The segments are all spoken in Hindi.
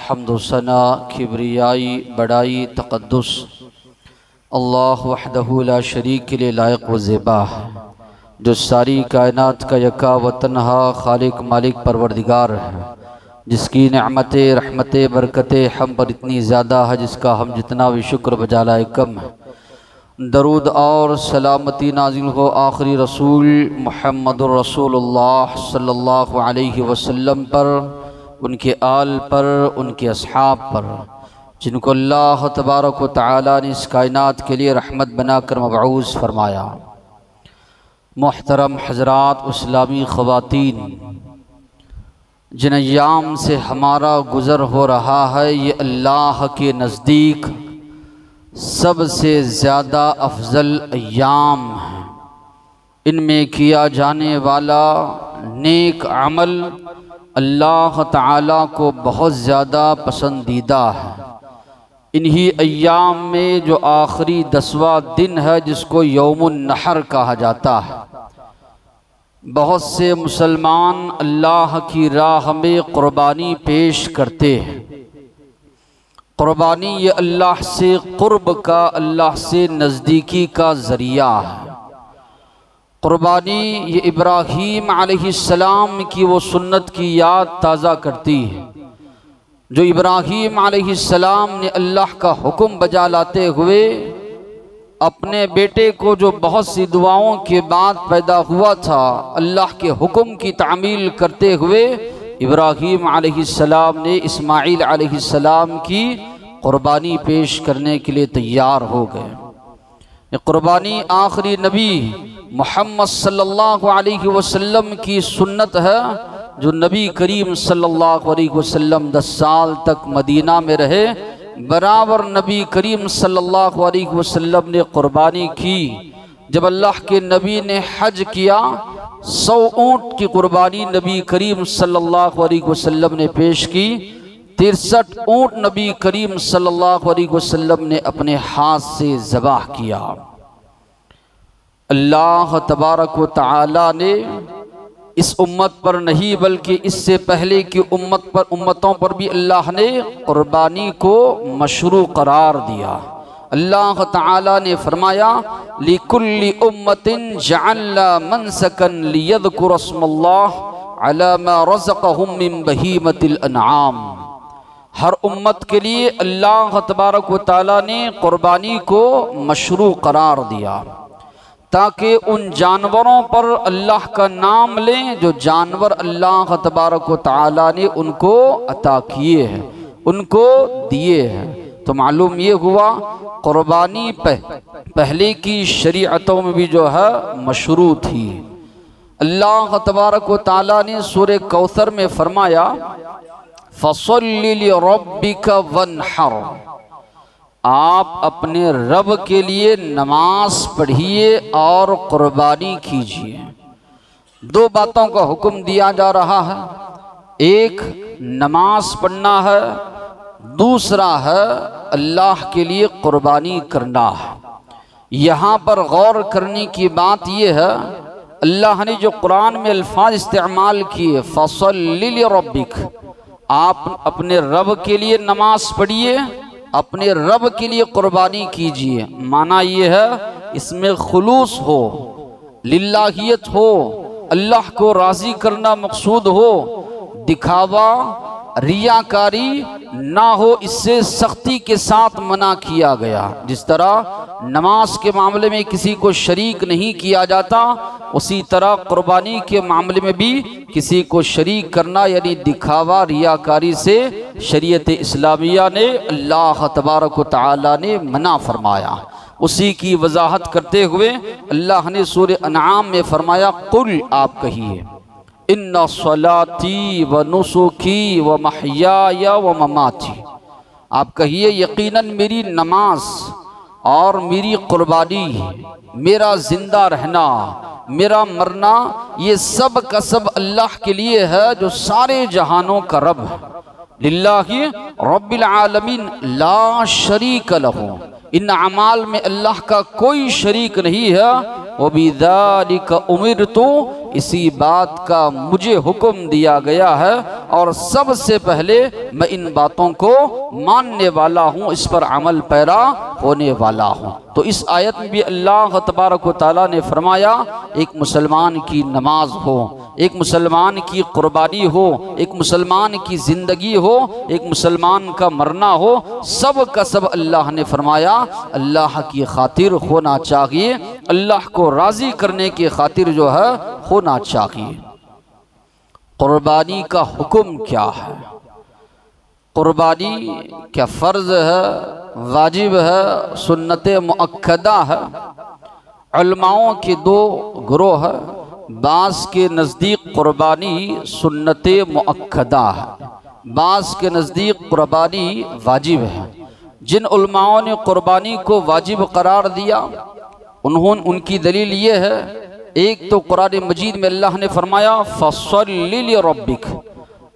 हम्दो सना किब्रियाई बड़ाई तक़द्दुस अल्लाह वहदहु ला शरीक ले लायक व ज़ेबा है, जो सारी कायनात का यका व तन्हा खालिक मालिक परवरदिगार है, जिसकी नेमतें रहमतें बरकतें हम पर इतनी ज़्यादा है जिसका हम जितना भी शुक्र बजा लाए कम है। दरूद और सलामती नाज़िल हो आखिरी रसूल मुहम्मदुर रसूलुल्लाह सल्लल्लाहु अलैहि वसल्लम पर, उनके आल पर, उनके अस्हाब पर, जिनको अल्लाह तबारक व तआला ने इस कायनात के लिए रहमत बनाकर मबऊस फरमाया। मोहतरम हज़रात, इस्लामी ख़वातीन, जिन अय्याम से हमारा गुज़र हो रहा है ये अल्लाह के नज़दीक सबसे ज़्यादा अफजल अय्याम हैं। इनमें किया जाने वाला नेक अमल अल्लाह ताला को बहुत ज़्यादा पसंदीदा है। इन्हीं अय्याम में जो आखिरी 10वां दिन है जिसको यौमुन नहर कहा जाता है, बहुत से मुसलमान अल्लाह की राह में क़ुरबानी पेश करते हैं। क़ुरबानी ये अल्लाह से क़ुर्ब का, अल्लाह से नज़दीकी का ज़रिया है। क़ुरबानी ये इब्राहीम अलैहिस्सलाम की वो सुन्नत की याद ताज़ा करती है जो इब्राहीम अलैहिस्सलाम ने अल्लाह का हुक्म बजा लाते हुए अपने बेटे को, जो बहुत सी दुआओं के बाद पैदा हुआ था, अल्लाह के हुक्म की तामील करते हुए इब्राहीम अलैहिस्सलाम ने इस्माईल अलैहिस्सलाम की क़ुरबानी पेश करने के लिए तैयार हो गए। ये क़ुरबानी आखिरी नबी मोहम्मद सल्लल्लाहु अलैहि वसल्लम की सुन्नत है, जो नबी करीम सल्लल्लाहु अलैहि वसल्लम 10 साल तक मदीना में रहे। बराबर नबी करीम सल्लल्लाहु अलैहि वसल्लम ने क़ुरबानी की। जब अल्लाह के नबी ने हज किया, 100 ऊँट की क़ुरबानी नबी करीम सल्लल्लाहु अलैहि वसल्लम ने पेश की। 63 ऊँट नबी करीम सल्लल्लाहु अलैहि वसल्लम ने अपने हाथ से ज़बाह किया। अल्लाह तबारक व तआला ने इस उम्मत पर नहीं बल्कि इससे पहले की उम्मतों पर भी अल्लाह ने क़ुरबानी को मशरू करार दिया। अल्लाह ताला ने फरमाया, लिकुल्ली उम्मतिन जअलना मनसकन लियज़कुरुस्मल्लाह अला मा रज़क़हुम मिन बहीमतिल अनआम। हर उम्मत के लिए अल्लाह तबारक व तआला ने क़ुरबानी को मशरू करार दिया ताकि उन जानवरों पर अल्लाह का नाम लें जो जानवर अल्लाह तबारक व तआला ने उनको अता किए हैं, उनको दिए हैं। तो मालूम ये हुआ क़ुरबानी पहले की शरीअतों में भी जो है मशरू थी। अल्लाह तबारक व तआला ने सूरह कौसर में फरमाया, फसल्लि लिरब्बिका वन्हर, आप अपने रब के लिए नमाज पढ़िए और क़ुरबानी कीजिए। 2 बातों का हुक्म दिया जा रहा है, एक नमाज पढ़ना है, दूसरा है अल्लाह के लिए क़ुरबानी करना है। यहाँ पर गौर करने की बात यह है, अल्लाह ने जो कुरान में अल्फाज इस्तेमाल किए, फसल्लि लिरब्बिक, आप अपने रब के लिए नमाज पढ़िए, अपने रब के लिए क़ुरबानी कीजिए। माना ये है इसमें खुलूस हो, लिल्लाहियत हो, अल्लाह को राज़ी करना मकसूद हो, दिखावा रियाकारी ना हो, इससे सख्ती के साथ मना किया गया। जिस तरह नमाज के मामले में किसी को शरीक नहीं किया जाता, उसी तरह क़ुरबानी के मामले में भी किसी को शरीक करना यानी दिखावा रियाकारी से शरीयत इस्लामिया ने, अल्लाह तबारक व तआला ने मना फरमाया। उसी की वजाहत करते हुए अल्लाह ने सूरह अनआम में फरमाया, कुल, आप कहिए, इन्ना सलाती व नुसुकी व महयाया व ममाती, आप कहिए यकीनन मेरी नमाज और मेरी क़ुरबानी, मेरा जिंदा रहना, मेरा मरना, ये सब का सब अल्लाह के लिए है जो सारे जहानों का रब है। लिल्लाहि रब्बिल आलमीन ला शरीक लहू, इन अमाल में अल्लाह का कोई शरीक नहीं है। व बिज़ालिका उमिरतु, इसी बात का मुझे हुक्म दिया गया है और सबसे पहले मैं इन बातों को मानने वाला हूँ, इस पर अमल पैरा होने वाला हूँ। तो इस आयत में भी अल्लाह तबारक व तआला ने फरमाया, एक मुसलमान की नमाज हो, एक मुसलमान की कुर्बानी हो, एक मुसलमान की ज़िंदगी हो, एक मुसलमान का मरना हो, सब का सब अल्लाह ने फरमाया अल्लाह की खातिर होना चाहिए, अल्लाह को राज़ी करने की खातिर जो है होना चाहिए। कुर्बानी का हुक्म क्या है? कुर्बानी क्या फ़र्ज़ है, वाजिब है, सुन्नत मुअक्कदा है? उलमाओं के दो ग्रोह है। बाज़ के नज़दीक कुर्बानी सुन्नत मुअक्कदा है, बाज़ के नज़दीक कुर्बानी वाजिब है। जिन उलमाओं ने कुर्बानी को वाजिब करार दिया उनकी दलील ये है, एक तो कुरान मजीद में अल्लाह ने फरमाया फसल्लि लिरब्बिक,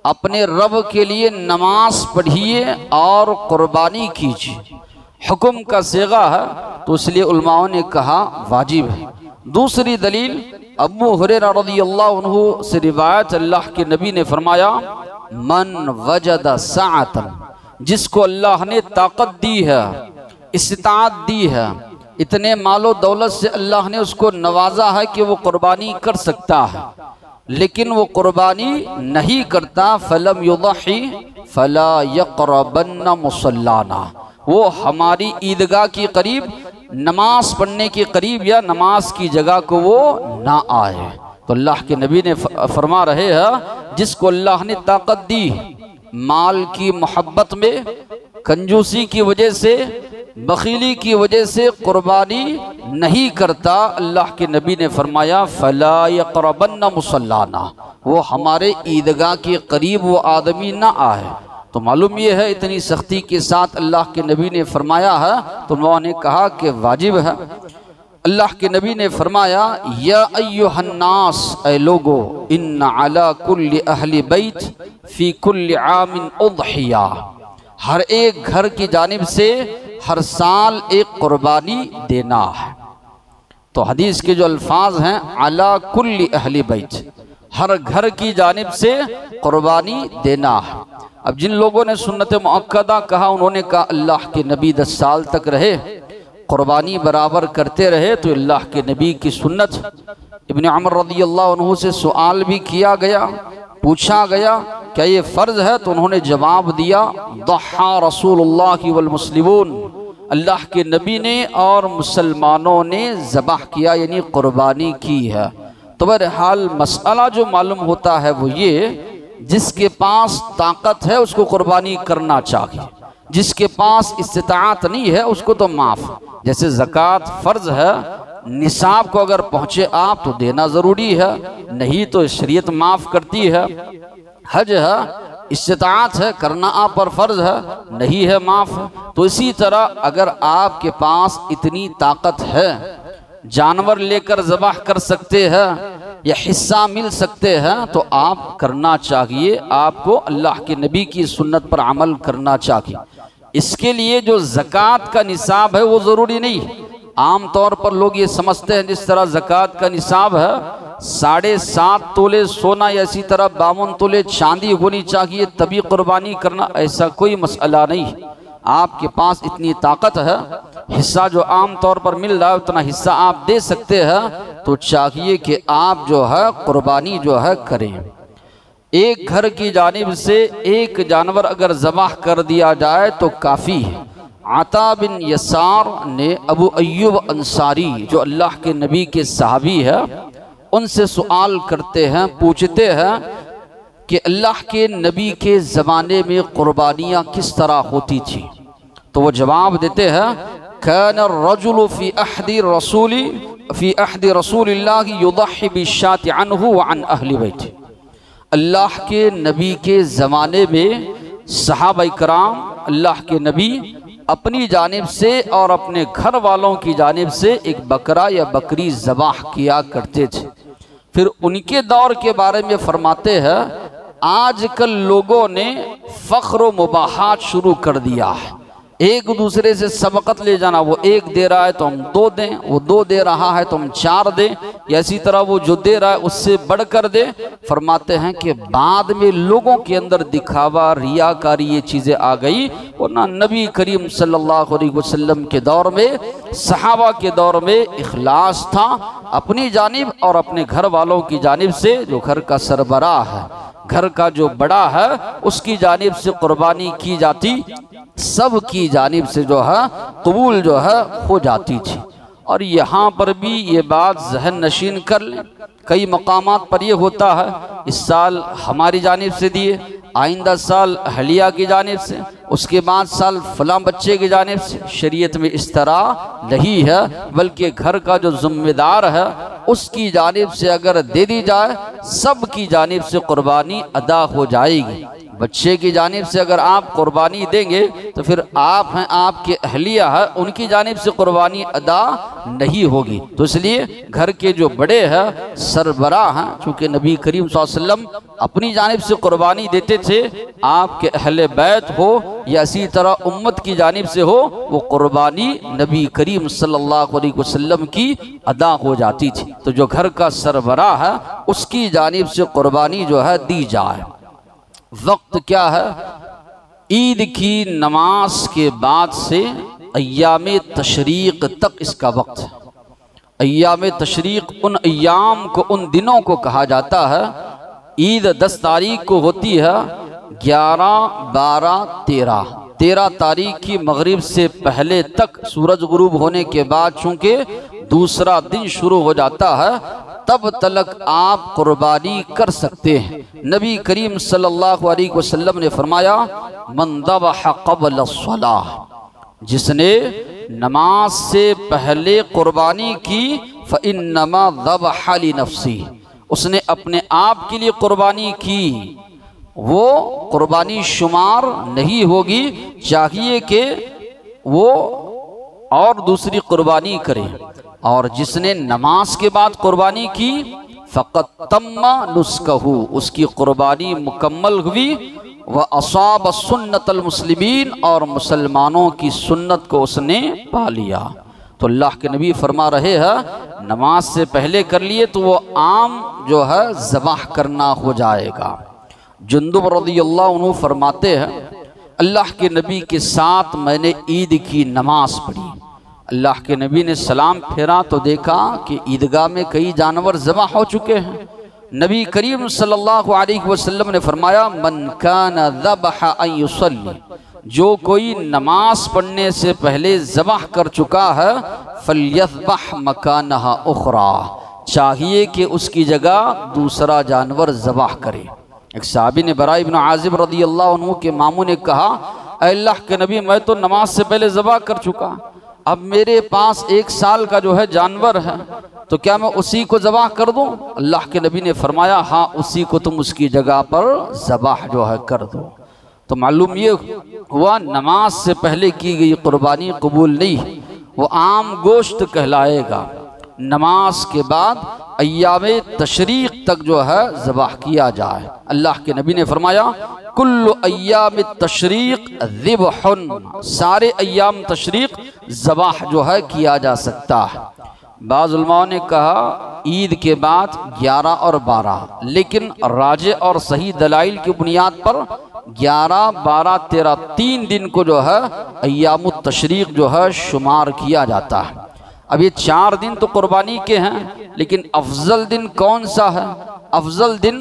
अपने रब के लिए नमाज पढ़िए और कुर्बानी कीजिए। हुक्म का सेगा है तो इसलिए उलमाओं ने कहा वाजिब है। दूसरी दलील अबू हुरैरा रज़ियल्लाहु अन्हु से रिवायत, अल्लाह के नबी ने फरमाया मन वजद साअतन, जिसको अल्लाह ने ताकत दी है, इस्तात दी है, इतने मालो दौलत से अल्लाह ने उसको नवाजा है कि वो कुर्बानी कर सकता है, लेकिन वो कुर्बानी नहीं करता, फलम युदही फला यक़रबन्ना मुसल्लाना, वो हमारी ईदगाह के करीब, नमाज पढ़ने के करीब या नमाज की जगह को वो ना आए। तो अल्लाह के नबी ने फरमा रहे हैं, जिसको अल्लाह ने ताकत दी, माल की मोहब्बत में कंजूसी की वजह से, बखीली की वजह से कुर्बानी नहीं करता, अल्लाह के नबी ने फरमाया फला यक़रबन्ना मुसल्लाना, वो हमारे ईदगाह के करीब वो आदमी ना आए। तो मालूम ये है इतनी सख्ती के साथ अल्लाह के नबी ने फरमाया है, तो उन्होंने कहा कि वाजिब है। अल्लाह के नबी ने फरमाया या अय्युहन्नास, ऐ लोगो, इन्ना अला कुल्ली अहली बैत फी कुल्ली आमिन उद्हिया, हर एक घर की जानिब से हर साल एक कुर्बानी देना है। तो हदीस के जो अल्फाज हैं अला कुल्ली अहली बैत, हर घर की जानिब से कुर्बानी देना है। अब जिन लोगों ने सुन्नत मुअक्कदा कहा, उन्होंने कहा अल्लाह के नबी 10 साल तक रहे, कुर्बानी बराबर करते रहे, तो अल्लाह के नबी की सुन्नत। इब्न उमर रज़ियल्लाहु अन्हु से सवाल भी किया गया, पूछा गया क्या ये फ़र्ज़ है, तो उन्होंने जवाब दिया दहा रसूलुल्लाह वल मुस्लिमून, अल्लाह के नबी ने और मुसलमानों ने ज़बह किया, यानी कुर्बानी की है। तो बहरहाल मसला जो मालूम होता है वो ये, जिसके पास ताकत है उसको कुर्बानी करना चाहिए, जिसके पास इस्तिताअत नहीं है उसको तो माफ़। जैसे ज़कात फ़र्ज़ है, निसाब को अगर पहुँचे आप तो देना ज़रूरी है, नहीं तो शरीयत माफ़ करती है। हज है, इस्तिताअत है, करना आप पर फ़र्ज़ है, नहीं है माफ़। तो इसी तरह अगर आपके पास इतनी ताकत है, जानवर लेकर ज़बाह कर सकते हैं या हिस्सा मिल सकते हैं, तो आप करना चाहिए, आपको अल्लाह के नबी की सुन्नत पर अमल करना चाहिए। इसके लिए जो ज़कात का निसाब है वो ज़रूरी नहीं। आम तौर पर लोग ये समझते हैं जिस तरह ज़कात का निसाब है 7.5 तोले सोना या इसी तरह 52 तोले चांदी होनी चाहिए तभी कुर्बानी करना, ऐसा कोई मसला नहीं। आपके पास इतनी ताकत है, हिस्सा जो आम तौर पर मिल रहा है उतना हिस्सा आप दे सकते हैं, तो चाहिए कि आप जो है कुर्बानी जो है करें। एक घर की जानिब से एक जानवर अगर ज़बाह कर दिया जाए तो काफ़ी है। आता बिन यसार ने अबू अय्यूब अंसारी जो अल्लाह के नबी के सहाबी है उनसे सवाल करते हैं, पूछते हैं कि अल्लाह के नबी के ज़माने में कुर्बानियाँ किस तरह होती थी। तो वो जवाब देते हैं कान रजुलु फी अहदी रसूलिल्लाह युदही बिशाति अन्हु व अन अहली बैत। अल्लाह के नबी के ज़माने में सहाबा इकराम अल्लाह के नबी अपनी जानिब से और अपने घर वालों की जानिब से एक बकरा या बकरी ज़बाह किया करते थे। फिर उनके दौर के बारे में फरमाते हैं आजकल लोगों ने फ़ख्र व मुबाहात शुरू कर दिया है। एक दूसरे से सबकत ले जाना, वो एक दे रहा है तो हम दो दें, वो दो दे रहा है तो हम चार दें, या इसी तरह वो जो दे रहा है उससे बढ़कर दे। फरमाते हैं कि बाद में लोगों के अंदर दिखावा, रियाकारी, ये चीज़ें आ गई। वरना नबी करीम सल्लल्लाहु अलैहि वसल्लम के दौर में, सहाबा के दौर में इखलास था। अपनी जानिब और अपने घर वालों की जानिब से, जो घर का सरबराह है, घर का जो बड़ा है, उसकी जानिब से कुर्बानी की जाती, सब की जानिब से जो है कबूल जो है हो जाती थी। और यहाँ पर भी ये बात जहन नशीन कर लें, कई मकामात पर ये होता है, इस साल हमारी जानिब से दिए, आइंदा साल अहलिया की जानिब से, उसके बाद साल फलां बच्चे की जानिब से। शरीयत में इस तरह नहीं है, बल्कि घर का जो जिम्मेदार है उसकी जानिब से अगर दे दी जाए, सब की जानिब से कुर्बानी अदा हो जाएगी। बच्चे की जानिब से अगर आप कुर्बानी देंगे तो फिर आप हैं, आपके अहलिया है, उनकी जानिब से कुर्बानी अदा नहीं होगी। तो इसलिए घर के जो बड़े हैं, सरबराह हैं, चूँकि नबी करीम सल्लल्लाहु अलैहि वसल्लम अपनी जानिब से कुर्बानी देते थे, आपके अहले बैत हो या इसी तरह उम्मत की जानिब से हो, वो कुर्बानी नबी करीम सल्लल्लाहु अलैहि वसल्लम की अदा हो जाती थी। तो जो घर का सरबराह है उसकी जानिब से कुर्बानी जो है दी जाए। वक्त क्या है? ईद की नमाज के बाद से अय्याम तशरीक तक इसका वक्त है। अय्याम तशरीक उन अय्याम को, उन दिनों को कहा जाता है। ईद 10 तारीख को होती है, 11, 12, 13 तारीख की मगरिब से पहले तक, सूरज गुरूब होने के बाद चूँकि दूसरा दिन शुरू हो जाता है, तब तक आप कुर्बानी कर सकते हैं। नबी करीम सल्लल्लाहु अलैहि वसल्लम ने फरमाया, मन ज़बह क़ब्ल अस्सलाह, जिसने नमाज से पहले कुर्बानी की, फ़इन्नमा ज़बह लिनफ़्सी, उसने अपने आप के लिए कुर्बानी की, वो कुर्बानी शुमार नहीं होगी। चाहिए कि वो और दूसरी कुर्बानी करे। और जिसने नमाज के बाद कुर्बानी की, फ़क़त तम्मा नुस्कहू, उसकी कुर्बानी मुकम्मल हुई। व असाब सुन्नतल मुस्लिमीन, और मुसलमानों की सुन्नत को उसने पा लिया। तो अल्लाह के नबी फरमा रहे हैं, नमाज से पहले कर लिए तो वो आम जो है ज़बाह करना हो जाएगा। जुंदुब रज़ियल्लाहु अन्हु फरमाते हैं, अल्लाह के नबी के साथ मैंने ईद की नमाज पढ़ी। अल्लाह के नबी ने सलाम फेरा तो देखा कि ईदगाह में कई जानवर ज़बह हो चुके हैं। नबी करीम सल्लल्लाहु अलैहि वसल्लम ने फरमाया, मन काना ज़बह अन युसल्ली, जो कोई नमाज पढ़ने से पहले ज़बह कर चुका है, फल्यज़बह मकानहा उखरा, चाहिए कि उसकी जगह दूसरा जानवर ज़बह करे। एक साहबी ने बरा इब्न आज़िब रज़ियल्लाहु अन्हु के मामू ने कहा, अल्लाह के नबी, मैं तो नमाज से पहले ज़बह कर चुका, अब मेरे पास 1 साल का जो है जानवर है, तो क्या मैं उसी को ज़बह कर दूं? अल्लाह के नबी ने फरमाया, हाँ, उसी को तुम उसकी जगह पर ज़बह जो है कर दो। तो मालूम ये हुआ, नमाज से पहले की गई कुर्बानी कबूल नहीं, वो आम गोश्त कहलाएगा। नमाज के बाद अय्यामे तशरीक तक जो है ज़बाह किया जाए। अल्लाह के नबी ने फरमाया, कुल्लु अय्याम तशरीक ज़िबहुन, सारे अय्याम तशरीक ज़बाह जो है किया जा सकता है। बाज़ उलमाओं ने कहा ईद के बाद 11 और 12, लेकिन राजे और सही दलाइल की बुनियाद पर 11, 12, 13 3 दिन को जो है अय्यामुत तशरीक जो है शुमार किया जाता है। अब ये 4 दिन तो कुर्बानी के हैं, लेकिन अफजल दिन कौन सा है? अफजल दिन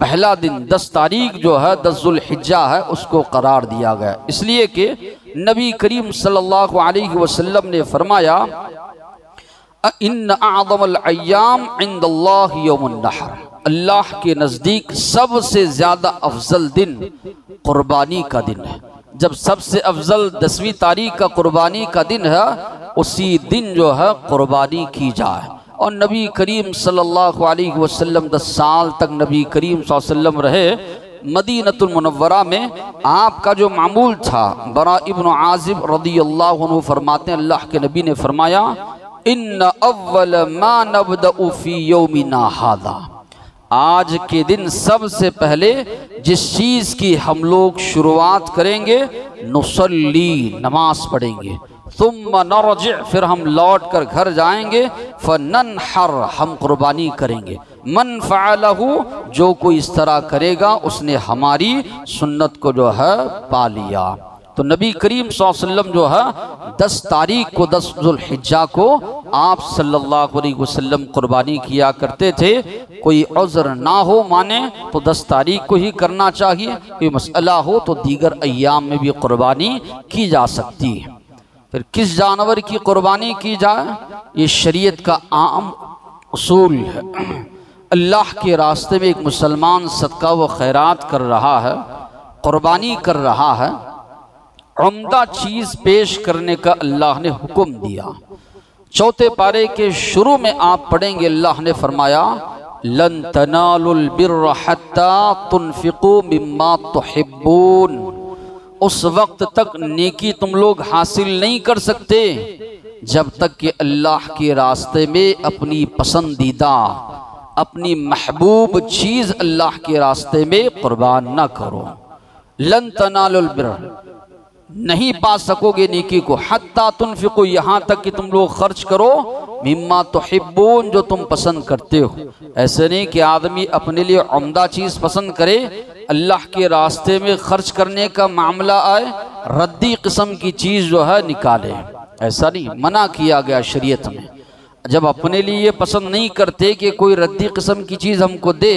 पहला दिन 10 तारीख जो है 10 ज़ुल्हिज्जा है, उसको करार दिया गया, इसलिए कि नबी करीम सल्लल्लाहु अलैहि वसल्लम ने फरमाया, इन्न अअज़मल अय्याम इंदल्लाहि यौमुन नहर, अल्लाह के नज़दीक सबसे ज़्यादा अफजल दिन कुर्बानी का दिन है। जब सबसे अफजल 10वीं तारीख का कुर्बानी का दिन है, उसी दिन जो है कुर्बानी की जाए। और नबी करीम सल्लल्लाहु अलैहि वसल्लम 10 साल तक नबी करीम सल्लल्लाहु अलैहि वसल्लम रहे मदीनतुल मुनव्वरा में। आपका जो मामूल था, बरा इब्न आज़िब रज़ियल्लाहु अन्हु फरमाते हैं, अल्लाह के नबी ने फरमाया, इन्न अव्वल मा नबदउ फी यौमिना हादा, आज के दिन सबसे पहले जिस चीज़ की हम लोग शुरुआत करेंगे, नुसल्ली, नमाज पढ़ेंगे, सुम्मा नरजि, फिर हम लौट कर घर जाएंगे, फननहर, हम कुर्बानी करेंगे, मन फ़अलहु, जो कोई इस तरह करेगा उसने हमारी सुन्नत को जो है पा लिया। तो नबी करीम सल्लल्लाहु अलैहि वसल्लम जो है 10 तारीख को, 10 ज़ुल्हिज्जा को आप सल्लल्लाहु अलैहि वसल्लम कुर्बानी किया करते थे। कोई उज़्र ना हो माने तो 10 तारीख को ही करना चाहिए, कोई मसला हो तो दीगर अय्याम में भी कुर्बानी की जा सकती है। फिर किस जानवर की कुर्बानी की जाए, ये शरीयत का आम उसूल है। अल्लाह के रास्ते में एक मुसलमान सदका व खैरात कर रहा है, कुर्बानी कर रहा है, उम्दा चीज़ पेश करने का अल्लाह ने हुक्म दिया। चौथे पारे के शुरू में आप पढ़ेंगे, अल्लाह ने फरमाया, लन तनालुल बिर्र हत्ता तुनफिकू मिम्मा तुहिब्बून, उस वक्त तक नेकी तुम लोग हासिल नहीं कर सकते जब तक कि अल्लाह के रास्ते में अपनी पसंदीदा, अपनी महबूब चीज़ अल्लाह के रास्ते में कुर्बान ना करो। लन तनालुल बिर्र, नहीं पा सकोगे नेकी को, हत्ता तुनफिकू, यहाँ तक कि तुम लोग खर्च करो, मिम्मा तुहिब्बून, जो तुम पसंद करते हो। ऐसे नहीं कि आदमी अपने लिए उम्दा चीज़ पसंद करे, अल्लाह के रास्ते में खर्च करने का मामला आए रद्दी किस्म की चीज़ जो है निकाले, ऐसा नहीं, मना किया गया शरीयत में। जब अपने लिए ये पसंद नहीं करते कि कोई रद्दी किस्म की चीज़ हमको दे,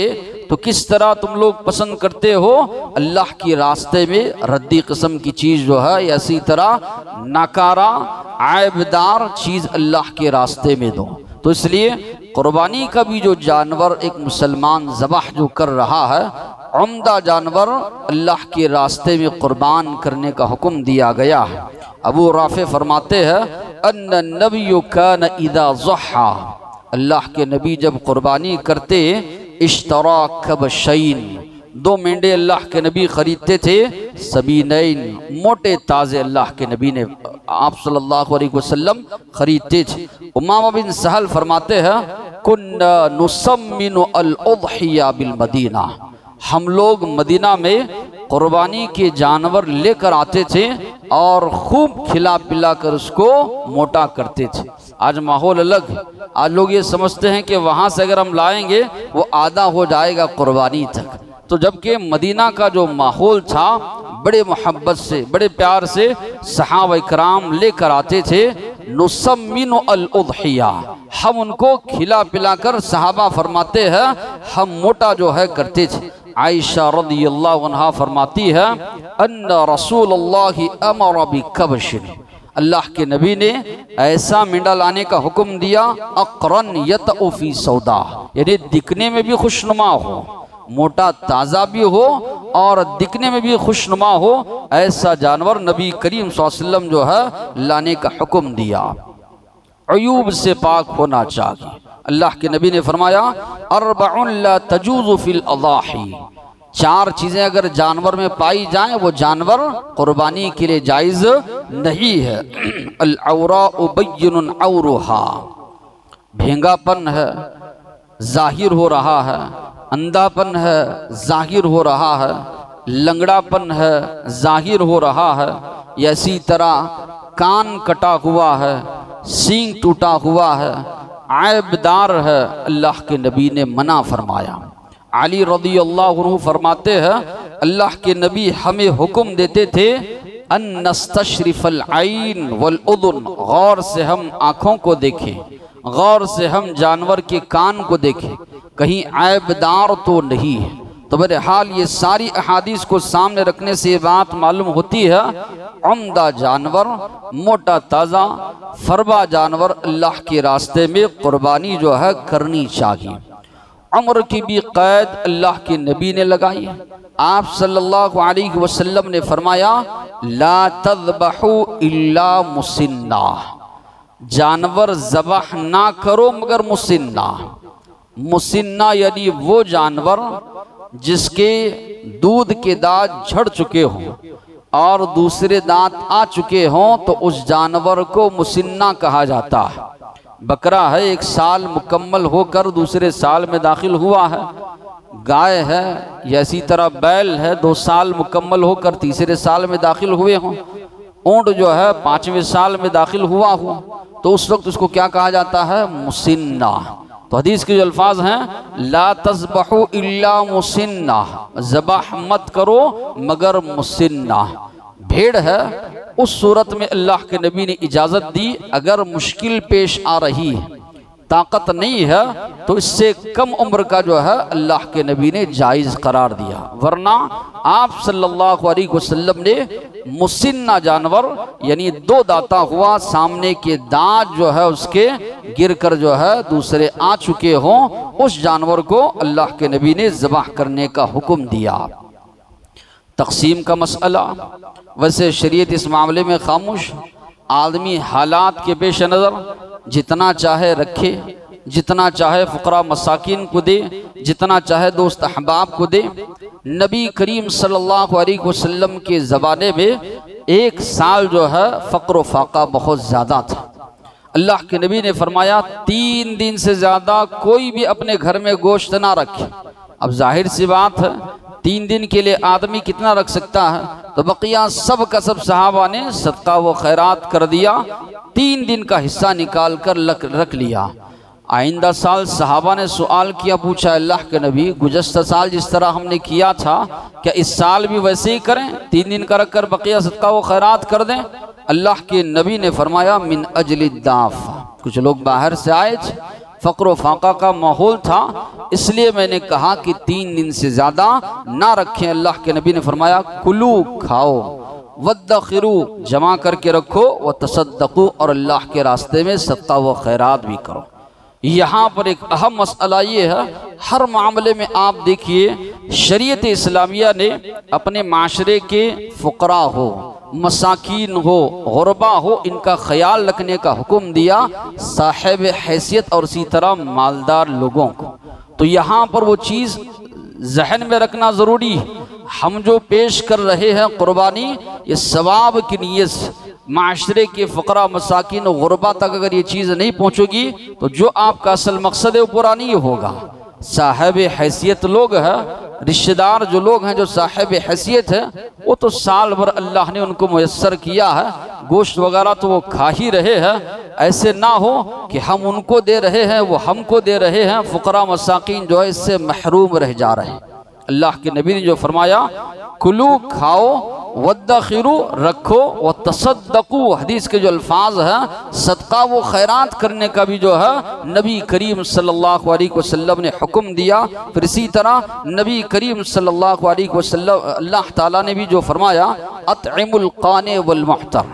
तो किस तरह तुम लोग पसंद करते हो अल्लाह के रास्ते में रद्दी किस्म की चीज़ जो है, ऐसी तरह नाकारा आयबदार चीज़ अल्लाह के रास्ते में दो। तो इसलिए कुर्बानी का भी जो जानवर एक मुसलमान ज़बाह जो कर रहा है, उम्दा जानवर अल्लाह के रास्ते में कुर्बान करने का हुक्म दिया गया है। अबू राफ़े फरमाते हैं, अन्ना नबिय्यु कान इज़ा ज़हा, अल्लाह के नबी जब कुर्बानी करते, इश्तरा कबशैन, 2 मेंढे अल्लाह के नबी खरीदते थे, सबीनैन, मोटे ताज़े अल्लाह के नबी ने आप सल्लल्लाहु अलैहि वसल्लम खरीदते थे। उमामा बिन सहल फरमाते हैं, कुन्ना नुसम्मिनु अल उद्हिया बिल मदीना, हम लोग मदीना में कुर्बानी के जानवर लेकर आते थे और खूब खिला पिला कर उसको मोटा करते थे। आज माहौल अलग है, आज लोग ये समझते हैं कि वहाँ से अगर हम लाएंगे वो आधा हो जाएगा कुर्बानी तक। तो जबकि मदीना का जो माहौल था, बड़े मोहब्बत से, बड़े प्यार से सहाबा इकराम लेकर आते थे। नुसम्मिनु अल उद्हिया, हम उनको खिला पिला कर, सहाबा फरमाते हैं, हम मोटा जो है करते थे। आयशा रज़ियल्लाहु अन्हा फरमाती है, अन्ना रसूलुल्लाह अमर बिकबशिन, अल्लाह के नबी ने ऐसा मेंढा लाने का हुक्म दिया, अक़रन यतउ फी सौदा, यानी दिखने में भी खुशनुमा हो, मोटा ताज़ा भी हो और दिखने में भी खुशनुमा हो, ऐसा जानवर नबी करीम सल्लल्लाहु अलैहि वसल्लम जो है लाने का हुक्म दिया। अयूब से पाक होना चाहिए। अल्लाह के नबी ने फरमाया, अर्बउन ला तजूज़ु फिल अज़ाही, 4 चीज़ें अगर जानवर में पाई जाएं वो जानवर कुर्बानी के लिए जायज़ नहीं है। अल औरा उबय्यनुन औरुहा, भेंगापन है, जाहिर हो रहा है, अंधापन है, जाहिर हो रहा है, लंगड़ापन है, जाहिर हो रहा है, इसी तरह कान कटा हुआ है, सींग टूटा हुआ है, आयबदार है, अल्लाह के नबी ने मना फरमाया। अली रज़ियल्लाहु अन्हु फरमाते हैं, अल्लाह के नबी हमें हुक्म देते थे, अन नस्तशरिफल ऐन वल उज़ुन, गौर से हम आँखों को देखें, गौर से हम जानवर के कान को देखें, कहीं ऐबदार तो नहीं है। तो बहरहाल ये सारी अहादीस को सामने रखने से ये बात मालूम होती है, उम्दा जानवर, मोटा ताज़ा फरबा जानवर अल्लाह के रास्ते में कुर्बानी जो है करनी चाहिए। उम्र की भी कैद अल्लाह के नबी ने लगाई। आप सल्लल्लाहु अलैहि वसल्लम ने फरमाया, ला तज़बहू इल्ला मुसिन्ना, जानवर ज़बह ना करो मगर मुसिन्ना। मुसिन्ना यानी वो जानवर जिसके दूध के दांत झड़ चुके हों और दूसरे दांत आ चुके हों, तो उस जानवर को मुसिन्ना कहा जाता है। बकरा है, 1 साल मुकम्मल होकर दूसरे साल में दाखिल हुआ है, गाय है या इसी तरह बैल है 2 साल मुकम्मल होकर तीसरे साल में दाखिल हुए हों, ऊँट जो है 5वें साल में दाखिल हुआ हो, तो उस वक्त उसको क्या कहा जाता है? मुसिन्ना। तो हदीस के जो अल्फाज हैं, ला तज़बहू इल्ला मुसिन्ना, ज़बाह मत करो मगर मुसिन्ना। भेड़ है, उस सूरत में अल्लाह के नबी ने इजाज़त दी अगर मुश्किल पेश आ रही है, ताकत नहीं है, तो इससे कम उम्र का जो है अल्लाह के नबी ने जायज़ करार दिया। वरना आप सल्लल्लाहु अलैहि वसल्लम ने मुसिन्ना जानवर यानी 2 दाता हुआ, सामने के दांत जो है उसके गिर कर जो है दूसरे आ चुके हों, उस जानवर को अल्लाह के नबी ने ज़बाह करने का हुक्म दिया। तक़सीम का मसला, वैसे शरीयत इस मामले में खामोश। आदमी हालात के पेश नज़र जितना चाहे रखे, जितना चाहे फ़ुक़रा मसाकिन को दे, जितना चाहे दोस्त अहबाब को दे। नबी करीम सल्लल्लाहु अलैहि वसल्लम के ज़माने में 1 साल जो है फ़क़्र फ़ाक़ा बहुत ज़्यादा था। अल्लाह के नबी ने फरमाया 3 दिन से ज़्यादा कोई भी अपने घर में गोश्त ना रखे। अब जाहिर सी बात है 3 दिन के लिए आदमी कितना रख सकता है? तो बकिया सब का सब सहाबा ने सदका व खैरात कर दिया, 3 दिन का हिस्सा निकाल कर रख लिया। आइंदा साल सहाबा ने सवाल किया, पूछा अल्लाह के नबी गुज़श्ता साल जिस तरह हमने किया था क्या इस साल भी वैसे ही करें, 3 दिन का रख कर बकिया सदका व खैरात कर दें? अल्लाह के नबी ने फरमाया मिन अजलि दाफ। कुछ लोग बाहर से आए थे, फ़क़्र फ़ाक़ा का माहौल था, इसलिए मैंने कहा कि 3 दिन से ज़्यादा ना रखें। अल्लाह के नबी ने फरमाया कुलू, खाओ, वद्दखिरू, जमा करके रखो, व तसद्दक़ू, और अल्लाह के रास्ते में सदका व खैरात भी करो। यहाँ पर एक अहम मसला ये है, हर मामले में आप देखिए शरीयत इस्लामिया ने अपने माशरे के फ़ुक़रा हो, मसाकीन हो, गुरबा हो, इनका ख्याल रखने का हुक्म दिया, साहिब हैसियत और इसी तरह मालदार लोगों को। तो यहाँ पर वो चीज़ जहन में रखना ज़रूरी है, हम जो पेश कर रहे हैं कुर्बानी, ये सवाब की नीयत से माशरे के फ़क़रा मसाकिन और गुरबा तक अगर ये चीज़ नहीं पहुँचेगी तो जो आपका असल मकसद है वो पूरा नहीं होगा। साहिब हैसियत लोग हैं, रिश्तेदार जो लोग हैं जो साहिब हैसियत है, वो तो साल भर अल्लाह ने उनको मुयस्सर किया है, गोश्त वगैरह तो वो खा ही रहे हैं। ऐसे ना हो कि हम उनको दे रहे हैं, वो हमको दे रहे हैं, फ़ुक़रा मसाकिन जो है इससे महरूम रह जा रहे हैं। अल्लाह के नबी ने जो फरमाया कुलू, खाओ, वद्दखिरू, रखो, व तसद्दक़ू, हदीस के जो अल्फाज हैं सदका व खैरात करने का भी जो है नबी करीम सल्लल्लाहु अलैहि वसल्लम ने हुक्म दिया। फिर इसी तरह नबी करीम सल्लल्लाहु अलैहि वसल्लम अल्लाह ताला ने भी जो फरमाया अतइमुल क़ानि वल मुहतर,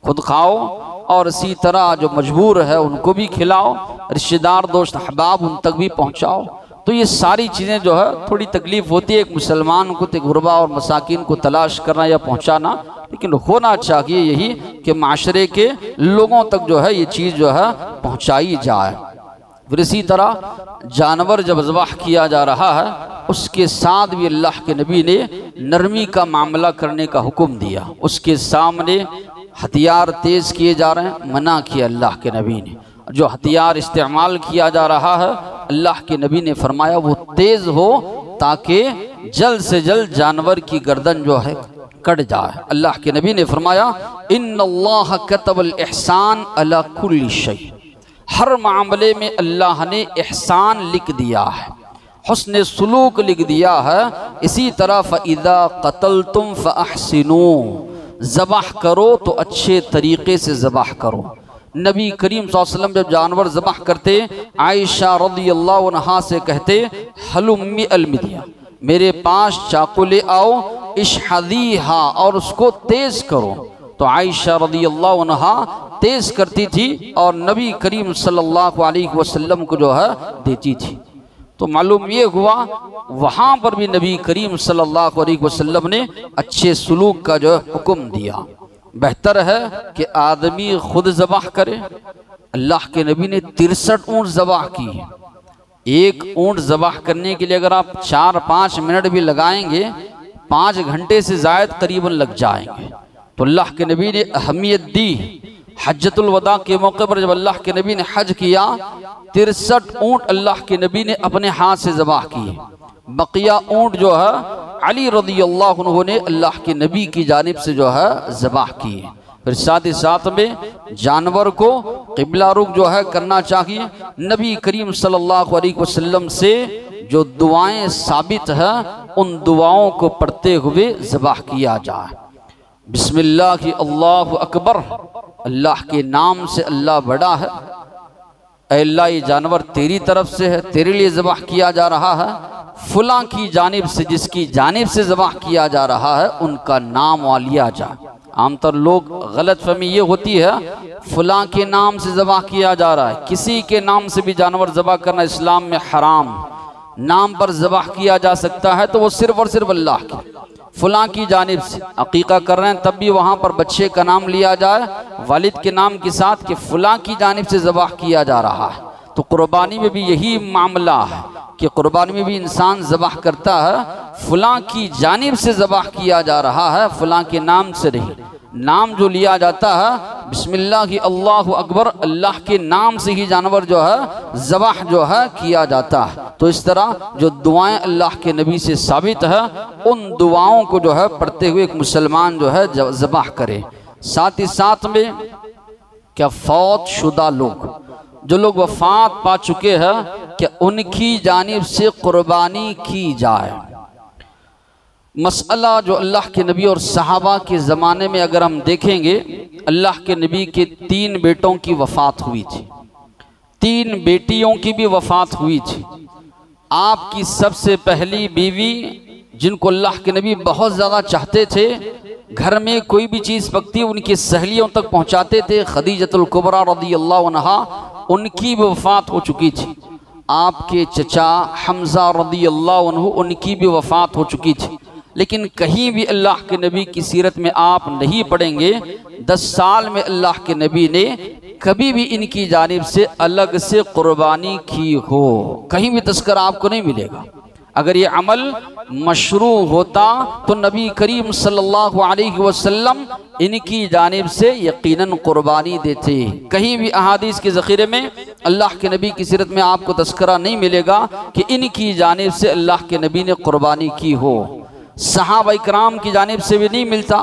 खुद खाओ और इसी तरह जो मजबूर है उनको भी खिलाओ, रिश्तेदार दोस्त अहबाब उन तक भी पहुँचाओ। तो ये सारी चीज़ें जो है थोड़ी तकलीफ़ होती है एक मुसलमान को गुरबा और मसाकिन को तलाश करना या पहुंचाना, लेकिन होना चाहिए यही कि माशरे के लोगों तक जो है ये चीज़ जो है पहुंचाई जाए। फिर इसी तरह जानवर जब ज़बाह किया जा रहा है उसके साथ भी अल्लाह के नबी ने नरमी का मामला करने का हुक्म दिया। उसके सामने हथियार तेज़ किए जा रहे हैं, मना किया अल्लाह के नबी ने। जो हथियार इस्तेमाल किया जा रहा है अल्लाह के नबी ने फरमाया वो तेज़ हो ताकि जल्द से जल्द जानवर की गर्दन जो है कट जाए। अल्लाह के नबी ने फरमाया इन्नल्लाह कतबल इहसान अला कुल्ली शै, हर मामले में अल्लाह ने एहसान लिख दिया है, हुस्न सुलूक लिख दिया है। इसी तरह फ़इज़ा क़तलतुम फ़अहसिनू, ज़बाह करो तो अच्छे तरीक़े से ज़बाह करो। नबी करीम सल्लल्लाहु अलैहि वसल्लम जब जानवर ज़बाह करते आयशा रज़ियल्लाहु अन्हा से कहते हलुम्मी अलमिदिया, मेरे पास चाकू ले आओ, इशहदीहा, और उसको तेज़ करो। तो आयशा रज़ियल्लाहु अन्हा तेज़ करती थी और नबी करीम सल्लल्लाहु अलैहि वसल्लम को जो है देती थी। तो मालूम ये हुआ वहाँ पर भी नबी करीम सल्लल्लाहु अलैहि वसल्लम ने अच्छे सलूक का जो हुक्म दिया। बेहतर है कि आदमी खुद ज़बाह करे। अल्लाह के नबी ने 63 ऊँट ज़बाह की। एक ऊँट ज़बाह करने के लिए अगर आप 4-5 मिनट भी लगाएंगे 5 घंटे से ज़ायद करीबन लग जाएंगे। तो अल्लाह के नबी ने अहमियत दी। हज्जतुल वदा के मौके पर जब अल्लाह के नबी ने हज किया 63 ऊँट अल्लाह के नबी ने अपने हाथ से ज़बाह किए। बकिया ऊँट जो है अली रज़ियल्लाहु अन्हु ने अल्लाह के नबी की जानिब से जो है ज़बाह किए। फिर साथ ही साथ में जानवर को क़िबला रुख जो है करना चाहिए। नबी करीम सल्लल्लाहु अलैहि वसल्लम से जो दुआएं साबित है उन दुआओं को पढ़ते हुए ज़बाह किया जाए। बिस्मिल्लाह अल्लाहु अकबर, अल्लाह के नाम से अल्लाह बड़ा है। अल्लाह ये जानवर तेरी तरफ से है, तेरे लिए ज़बाह किया जा रहा है। फुला की जानिब से, जिसकी जानिब से ज़बाह किया जा रहा है उनका नाम लिया जाए। आमतौर लोग गलत फहमी ये होती है फुला के नाम से ज़बाह किया जा रहा है। किसी के नाम से भी जानवर ज़बाह करना इस्लाम में हराम। नाम पर ज़बाह किया जा सकता है तो वो सिर्फ और सिर्फ अल्लाह की। फुला की जानिब से अकीका कर रहे हैं तब भी वहाँ पर बच्चे का नाम लिया जाए वालिद के नाम के साथ कि फुला की जानिब से ज़बाह किया जा रहा है। तो कुर्बानी में भी यही मामला है कि कुर्बानी में भी इंसान ज़बाह करता है, फुला की जानिब से ज़बाह किया जा रहा है, फुला के नाम से नहीं। नाम जो लिया जाता है बिस्मिल्लाह अल्लाहु अकबर, अल्लाह के नाम से ही जानवर जो है ज़बाह जो है किया जाता है। तो इस तरह जो दुआएं अल्लाह के नबी से साबित है उन दुआओं को जो है पढ़ते हुए एक मुसलमान जो है ज़बाह करे। साथ ही साथ में क्या फौत शुदा लोग, जो लोग वफात पा चुके हैं, क्या उनकी जानिब से कुर्बानी की जाए। मसला जो अल्लाह के नबी और सहाबा के ज़माने में अगर हम देखेंगे, अल्लाह के नबी के 3 बेटों की वफ़ात हुई थी, 3 बेटियों की भी वफ़ात हुई थी। आपकी सबसे पहली बीवी जिनको अल्लाह के नबी बहुत ज़्यादा चाहते थे, घर में कोई भी चीज़ पकती उनकी सहेलियों तक पहुँचाते थे, खदीजतुल कुबरा रज़ियल्लाहु अन्हा, उनकी भी वफ़ात हो चुकी थी। आपके चचा हमज़ा रज़ियल्लाहु अन्हु, उनकी भी वफ़ात हो चुकी थी। लेकिन कहीं भी अल्लाह के नबी की सीरत में आप नहीं पढ़ेंगे 10 साल में अल्लाह के नबी ने कभी भी इनकी जानिब से अलग से कुर्बानी की हो, कहीं भी तस्करा आपको नहीं मिलेगा। अगर ये अमल मशरू होता तो नबी करीम सल्लल्लाहु अलैहि वसल्लम इनकी जानिब से यकीनन कुर्बानी देते। कहीं भी अहादीस के ज़ख़ीरे में अल्लाह के नबी की सीरत में आपको तस्करा नहीं मिलेगा कि इनकी जानिब से अल्लाह के नबी ने कुर्बानी की हो। सहाबा इकराम की जानिब से भी नहीं मिलता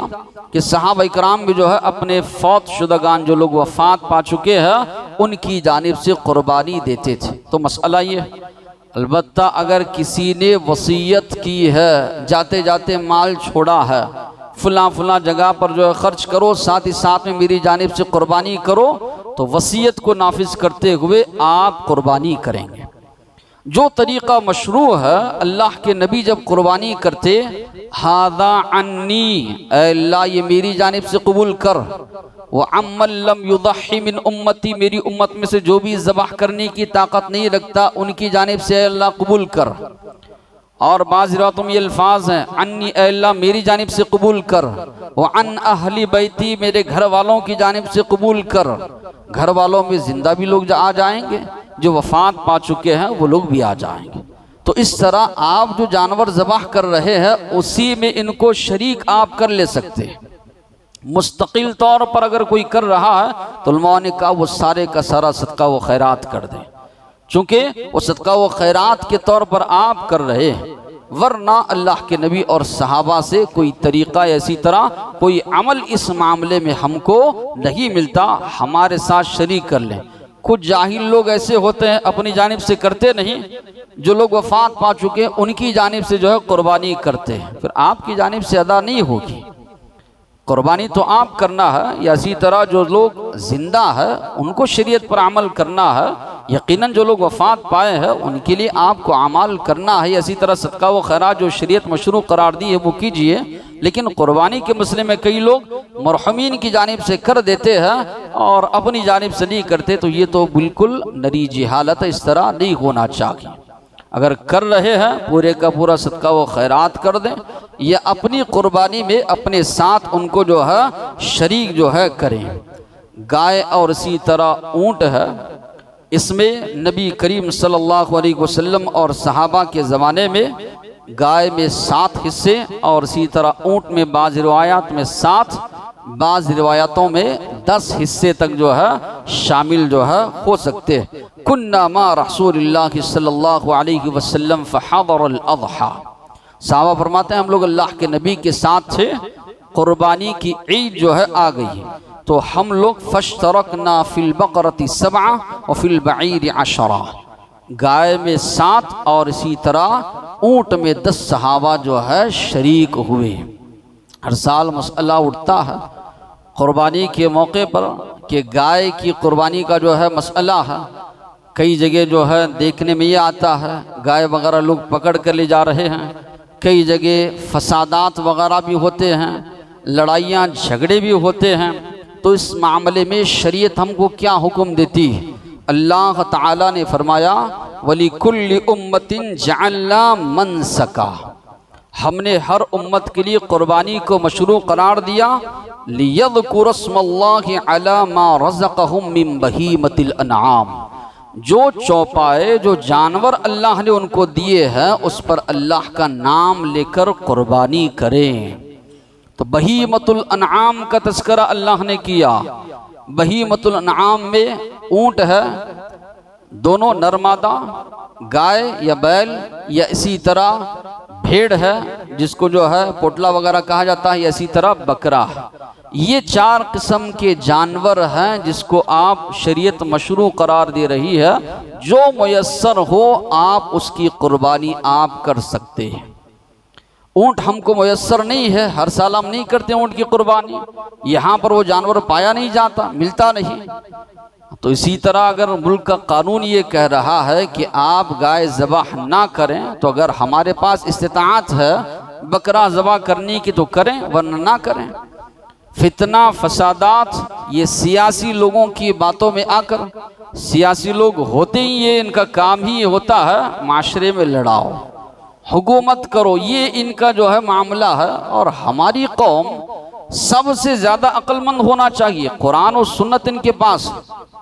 कि सहाबा इकराम भी जो है अपने फौत शुदगान जो लोग वफ़ात पा चुके हैं उनकी जानिब से कुर्बानी देते थे। तो मसला ये, अलबत्ता अगर किसी ने वसीयत की है, जाते जाते माल छोड़ा है, फुला जगह पर जो है खर्च करो, साथ ही साथ में मेरी जानिब से कुर्बानी करो, तो वसीयत को नाफिज करते हुए आप कुर्बानी करेंगे। जो तरीक़ा मशरू है, अल्लाह के नबी जब कुर्बानी करते, हादा अन्नी, अल्लाह ये मेरी जानिब से कबूल कर, व अम्मल लम युदही मिन उम्मती, मेरी उम्मत में से जो भी ज़बाह करने की ताकत नहीं रखता उनकी जानिब से अल्लाह कबूल कर। और बाज़ रिवायतों में ये अल्फाज हैं अन्नी, अल्लाह मेरी जानिब से कबूल कर, व अन अहली बैती, मेरे घर वालों की जानिब से कबूल कर। घर वालों में जिंदा भी लोग आ जाएंगे, जो वफ़ात पा चुके हैं वो लोग भी आ जाएंगे। तो इस तरह आप जो जानवर ज़बाह कर रहे हैं उसी में इनको शरीक आप कर ले सकते हैं। मुस्तकिल तौर पर अगर कोई कर रहा है तो उलमा ने कहा वो सारे का सारा सदका व खैरात कर दें, चूँकि वो सदका व खैरात के तौर पर आप कर रहे हैं। वरना अल्लाह के नबी और सहाबा से कोई तरीक़ा, ऐसी तरह कोई अमल इस मामले में हमको नहीं मिलता, हमारे साथ शरीक कर लें। कुछ जाहिल लोग ऐसे होते हैं अपनी जानिब से करते नहीं, जो लोग वफ़ात पा चुके हैं उनकी जानिब से जो है कुर्बानी करते हैं, फिर आपकी जानिब से अदा नहीं होगी। कुर्बानी तो आप करना है, या इसी तरह जो लोग जिंदा है उनको शरीयत पर अमल करना है। यकीनन जो लोग वफ़ात पाए हैं उनके लिए आपको अमल करना है। इसी तरह सदका व खैरात जो शरीयत मशरू करार दी है वो कीजिए। लेकिन कुर्बानी के मसले में कई लोग मरहूमीन की जानिब से कर देते हैं और अपनी जानिब से नहीं करते, तो ये तो बिल्कुल नरी जहालत है, इस तरह नहीं होना चाहिए। अगर कर रहे हैं पूरे का पूरा सदका व खैरात कर दें, या अपनी कुर्बानी में अपने साथ उनको जो है शरीक जो है करें। गाय और इसी तरह ऊँट है, इसमें नबी करीम सल्लल्लाहु अलैहि वसल्लम और सहाबा के ज़माने में गाय में 7 हिस्से और इसी तरह ऊँट में बाज़ रिवायात में 7, बाज़ रिवायातों में 10 हिस्से तक जो है शामिल जो है हो सकते हैं। कुन्ना मा रसूलिल्लाह सल्लल्लाहु अलैहि वसल्लम फहदरल अज़हा। साहबा फरमाते हैं हम लोग अल्लाह के नबी के साथ थे, कुर्बानी की ईद जो है आ गई है, तो हम लोग फश्तरकना फिल बकरति सबआ व फिल बईर अशरा, गाय में 7 और इसी तरह ऊँट में 10 सहाबा जो है शरीक हुए। हर साल मसला उठता है कुर्बानी के मौके पर कि गाय की कुर्बानी का जो है मसला है। कई जगह जो है देखने में ये आता है गाय वगैरह लोग पकड़ कर ले जा रहे हैं, कई जगह फसादात वगैरह भी होते हैं, लड़ाइयाँ झगड़े भी होते हैं। तो इस मामले में शरीयत हमको क्या हुक्म देती है? अल्लाह ताला ने फरमाया वलिकुल्लि उम्मतिन जअलना मनसका, हमने हर उम्मत के लिए कुर्बानी को मशरू करार दिया। लियज़कुरुस्मल्लाहि अला मा रज़क़हुम मिन बहीमतिल अनआम, जो चौपाए जो जानवर अल्लाह ने उनको दिए हैं उस पर अल्लाह का नाम लेकर कुर्बानी करें। तो बहीमतुल अनआम का तज़किरा अल्लाह ने किया। बहीमतुल अनआम में ऊँट है, दोनों नरमादा, गाय या बैल या इसी तरह भेड़ है जिसको जो है पोटला वगैरह कहा जाता है, या इसी तरह बकरा है। ये 4 किस्म के जानवर हैं जिसको आप शरीयत मशरू करार दे रही है। जो मुयस्सर हो आप उसकी कुर्बानी आप कर सकते हैं। ऊँट हमको मुयस्सर नहीं है, हर साल हम नहीं करते ऊँट की कुर्बानी, यहाँ पर वो जानवर पाया नहीं जाता, मिलता नहीं। तो इसी तरह अगर मुल्क का कानून ये कह रहा है कि आप गाय ज़बाह ना करें, तो अगर हमारे पास इस्तिताअत है बकरा ज़बाह करने की तो करें, वरना ना करें। फितना फसादात ये सियासी लोगों की बातों में आकर, सियासी लोग होते ही ये इनका काम ही होता है माशरे में लड़ाओ, हुकूमत करो, ये इनका जो है मामला है। और हमारी कौम सबसे ज़्यादा अक्लमंद होना चाहिए। कुरान और सुन्नत इनके पास,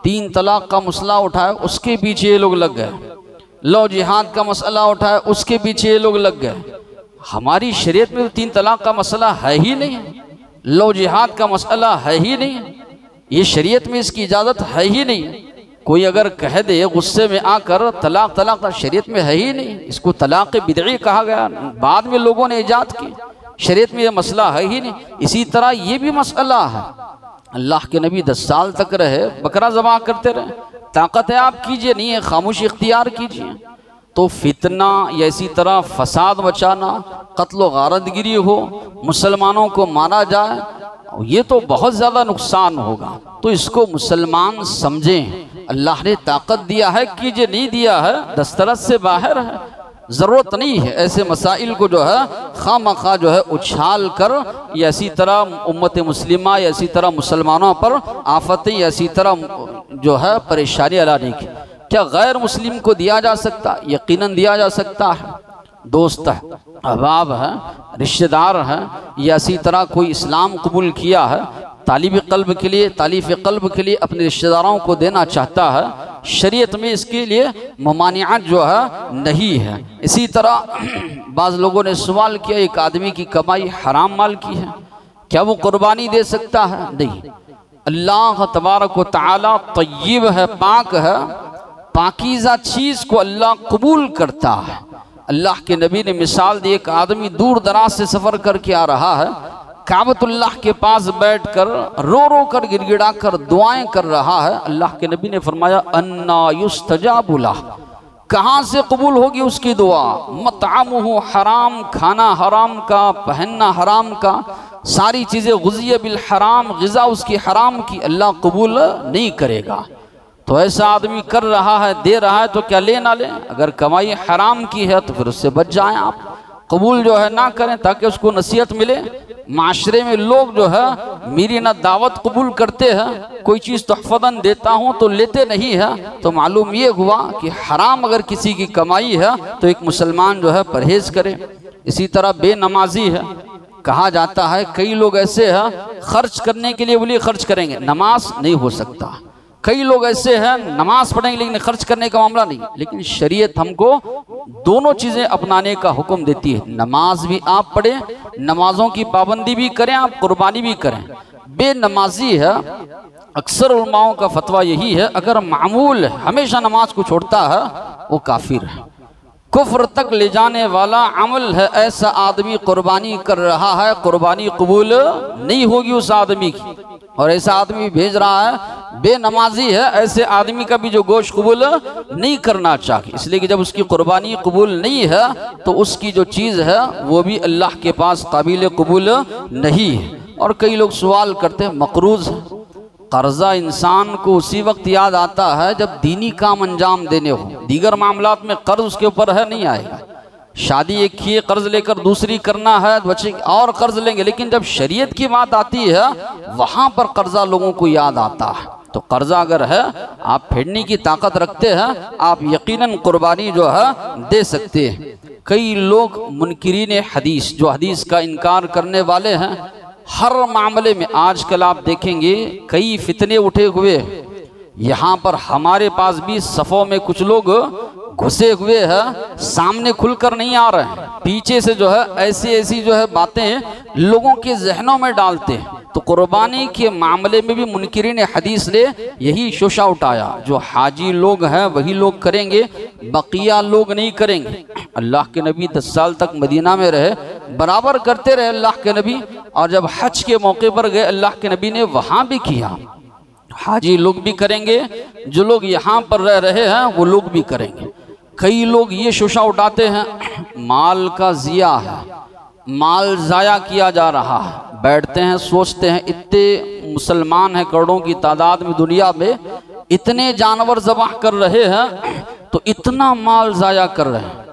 3 तलाक का मसला उठाए उसके पीछे ये लोग लग गए, लो जिहाद का मसला उठाए उसके पीछे ये लोग लग गए। हमारी शरीयत में तो 3 तलाक का मसला है ही नहीं, लो जिहाद का मसला है ही नहीं, ये शरीयत में इसकी इजाज़त है ही नहीं। कोई अगर कह दे गुस्से में आकर तलाक तलाक शरीयत में है ही नहीं, इसको तलाक बिदई कहा गया, बाद में लोगों ने इजाद की, शरीयत में ये मसला है ही नहीं। इसी तरह ये भी मसला है। अल्लाह के नबी 10 साल तक रहे, बकरा ज़बाह करते रहे, ताकत है आप कीजिए, नहीं है खामोशी इख्तियार कीजिए। तो फितना या इसी तरह फसाद मचाना, कत्ल गारतगिरी हो, मुसलमानों को मारा जाए, ये तो बहुत ज़्यादा नुकसान होगा। तो इसको मुसलमान समझें, अल्लाह ने ताकत दिया है कीजिए, नहीं दिया है दस्तरस से बाहर है, ज़रूरत नहीं है ऐसे मसाइल को जो है खामखा जो है उछाल कर या इसी तरह उम्मत मुस्लिमा या इसी तरह मुसलमानों पर आफतें या इसी तरह जो है परेशानी लाने की। क्या गैर मुस्लिम को दिया जा सकता? यकीनन दिया जा सकता है। दोस्त है, अहबाब है, रिश्तेदार हैं, या इसी तरह कोई इस्लाम कबूल किया है, तालिब क़ल्ब के लिए, तालीफ़ क़ल्ब के लिए अपने रिश्तेदारों को देना चाहता है, शरीयत में इसके लिए ममानियात जो है नहीं है। इसी तरह बाज़ लोगों ने सवाल किया, एक आदमी की कमाई हराम माल की है, क्या वो कुर्बानी दे सकता है? नहीं। अल्लाह तबारक व तआला तय्यब है, पाक है, पाकीज़ा चीज़ को अल्लाह कबूल करता है। अल्लाह के नबी ने मिसाल दी, एक आदमी दूर दराज से सफ़र करके आ रहा है, काबतुल्लाह के पास बैठकर रो रो कर गिड़गिड़ा कर दुआएं कर रहा है। अल्लाह के नबी ने फरमाया अन्ना युस्तजाबु लह, कहाँ से कबूल होगी उसकी दुआ? मतअमुहु हराम, खाना हराम का, पहनना हराम का, सारी चीज़ें गुज़िया बिल हराम, ग़िज़ा उसकी हराम की, अल्लाह कबूल नहीं करेगा। तो ऐसा आदमी कर रहा है, दे रहा है, तो क्या ले ना ले? अगर कमाई हराम की है तो फिर उससे बच जाएं आप, कबूल जो है ना करें, ताकि उसको नसीहत मिले। माशरे में लोग जो है मेरी ना दावत कबूल करते हैं, कोई चीज़ तोहफ़तन देता हूँ तो लेते नहीं है, तो मालूम ये हुआ कि हराम अगर किसी की कमाई है तो एक मुसलमान जो है परहेज़ करे। इसी तरह बेनमाजी है, कहा जाता है कई लोग ऐसे हैं खर्च करने के लिए बोलिए खर्च करेंगे, नमाज नहीं हो सकता, कई लोग ऐसे हैं नमाज पढ़ेंगे लेकिन खर्च करने का मामला नहीं। लेकिन शरीयत हमको दोनों चीजें अपनाने का हुक्म देती है। नमाज भी आप पढ़ें, नमाजों की पाबंदी भी करें, आप कुर्बानी भी करें। बेनमाजी है, अक्सर उलमाओं का फतवा यही है, अगर मामूल हमेशा नमाज को छोड़ता है वो काफिर है, कुफ्र तक ले जाने वाला अमल है। ऐसा आदमी कुर्बानी कर रहा है, कुर्बानी कबूल नहीं होगी उस आदमी की। और ऐसा आदमी भेज रहा है बेनमाजी है, ऐसे आदमी का भी जो गोश्त कबूल नहीं करना चाहिए। इसलिए कि जब उसकी कुर्बानी कबूल नहीं है तो उसकी जो चीज़ है वो भी अल्लाह के पास काबिल कबूल नहीं है। और कई लोग सवाल करते हैं मकरूज कर्जा इंसान को उसी वक्त याद आता है जब दीनी काम अंजाम देने हो, दीगर मामलात में कर्ज उसके ऊपर है नहीं आएगा। शादी एक किए कर्ज लेकर दूसरी करना है, बच्चे और कर्ज लेंगे, लेकिन जब शरीयत की बात आती है वहां पर कर्जा लोगों को याद आता है। तो कर्जा अगर है आप फेडने की ताकत रखते हैं, आप यकीनन कुर्बानी जो है दे सकते हैं। कई लोग मुनकिरीन हदीस, जो हदीस का इनकार करने वाले हैं, हर मामले में आजकल आप देखेंगे कई फितने उठे हुए। यहाँ पर हमारे पास भी सफ़ों में कुछ लोग घुसे हुए हैं, सामने खुलकर नहीं आ रहे हैं, पीछे से जो है ऐसी ऐसी जो है बातें लोगों के जहनों में डालते हैं। तो कुर्बानी के मामले में भी मुनकिरीन हदीस ने यही शोशा उठाया, जो हाजी लोग हैं वही लोग करेंगे, बकिया लोग नहीं करेंगे। अल्लाह के नबी 10 साल तक मदीना में रहे, बराबर करते रहे अल्लाह के नबी, और जब हज के मौके पर गए अल्लाह के नबी ने वहाँ भी किया। हाजी लोग भी करेंगे, जो लोग यहाँ पर रह रहे हैं वो लोग भी करेंगे। कई लोग ये शोशा उठाते हैं माल का ज़िया है, माल ज़ाया किया जा रहा है। बैठते हैं सोचते हैं इतने मुसलमान हैं करोड़ों की तादाद में दुनिया में, इतने जानवर ज़बाह कर रहे हैं तो इतना माल ज़ाया कर रहे हैं।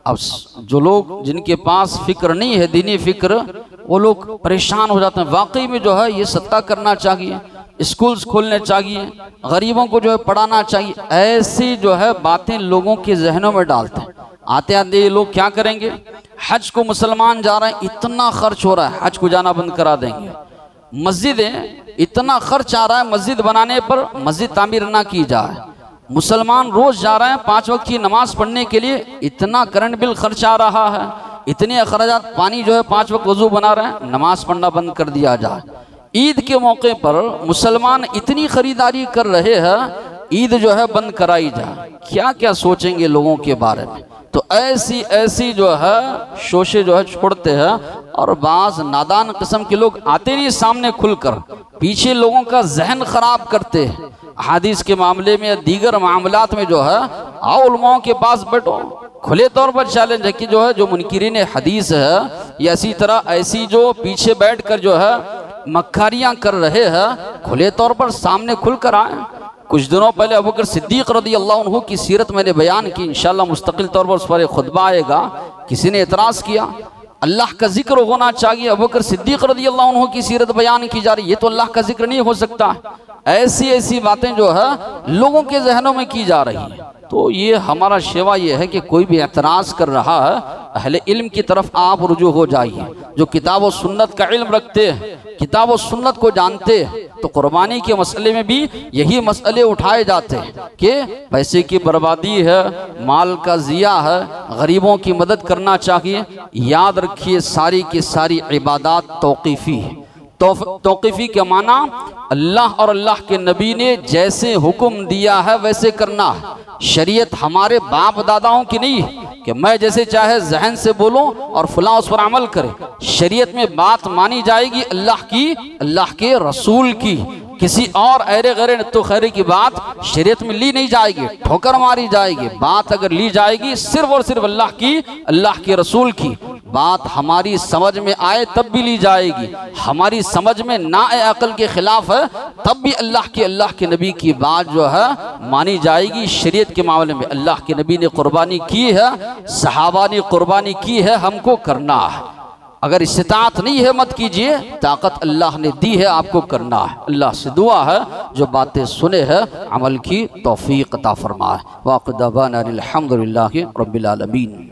अब जो लोग जिनके पास फिक्र नहीं है दीनी फिक्र, वो लोग परेशान हो जाते हैं। वाकई में जो है ये सत्ता करना चाहिए, स्कूल्स खोलने चाहिए, गरीबों को जो है पढ़ाना चाहिए, ऐसी जो है बातें लोगों के जहनों में डालते हैं। आते आते ये लोग क्या करेंगे, हज को मुसलमान जा रहे हैं, इतना खर्च हो रहा है, हज को जाना बंद करा देंगे। मस्जिदें इतना खर्च आ रहा है मस्जिद बनाने पर, मस्जिद तामीर ना की जाए। मुसलमान रोज जा रहे हैं 5 वक्त की नमाज पढ़ने के लिए, इतना करंट बिल खर्च आ रहा है, इतने अखराजात, पानी जो है 5 वक्त वजू बना रहे हैं, नमाज पढ़ना बंद कर दिया जाए। ईद के मौके पर मुसलमान इतनी खरीदारी कर रहे हैं, ईद जो है बंद कराई जाए। क्या क्या सोचेंगे लोगों के बारे में। तो ऐसी ऐसी जो है शोशे जो है छोड़ते हैं। और बाज़ नादान किस्म के लोग आते नहीं सामने खुलकर, पीछे लोगों का जहन खराब करते हैं। हदीस के मामले में या दीगर मामलात में जो है आओ उलमाओं के पास बैठो, खुले तौर पर चैलेंज है कि जो है जो मुनकिरीन हदीस है या इसी तरह ऐसी जो पीछे बैठकर जो है मक्कारियां कर रहे हैं, खुले तौर पर सामने खुलकर आए। कुछ दिनों पहले अबू बकर सिद्दीक रज़ी अल्लाह अन्हु की सीरत मैंने बयान की, इंशाअल्लाह मुस्तकिल तौर पर उस पर खुतबा आएगा। किसी ने एतराज़ किया अल्लाह का जिक्र होना चाहिए, अबू बकर सिद्दीक रज़ी अल्लाह अन्हु की सीरत बयान की जा रही, ये तो अल्लाह का जिक्र नहीं हो सकता। ऐसी ऐसी बातें जो है लोगों के जहनों में की जा रही है। तो ये हमारा शेवा ये है कि कोई भी एतराज़ कर रहा है, अहले इल्म की तरफ आप रुजू हो जाइए, जो किताब और सुन्नत का इल्म रखते हैं, किताब और सुन्नत को जानते हैं। तो कुर्बानी के मसले में भी यही मसले उठाए जाते हैं कि पैसे की बर्बादी है, माल का ज़िया है, गरीबों की मदद करना चाहिए। याद रखिए सारी की सारी इबादत तौक़ीफ़ी है। तौक़ीफ़ी के माना अल्लाह और अल्लाह के नबी ने जैसे हुक्म दिया है वैसे करना है। शरीयत हमारे बाप दादाओं की नहीं है कि मैं जैसे चाहे जहन से बोलूं और फलां उस पर अमल करे। शरीयत में बात मानी जाएगी अल्लाह की, अल्लाह के रसूल की, किसी और ऐरे गैरे तो खैरे की बात शरीयत में ली नहीं जाएगी, ठोकर मारी जाएगी। बात अगर ली जाएगी सिर्फ और सिर्फ अल्लाह की, अल्लाह के रसूल की। बात हमारी समझ में आए तब भी ली जाएगी, हमारी समझ में ना आए अकल के खिलाफ है तब भी अल्लाह के नबी की बात जो है मानी जाएगी। शरीयत के मामले में अल्लाह के नबी ने कुर्बानी की है, सहाबा ने कुर्बानी की है, हमको करना है। अगर इस्तिताअत नहीं है मत कीजिए, ताकत अल्लाह ने दी है आपको करना है। अल्लाह से दुआ है जो बातें सुने हैं अमल की तौफीक अता फरमाए। वाक़िद दावाना अनिल हम्दुलिल्लाहि रब्बिल आलमीन।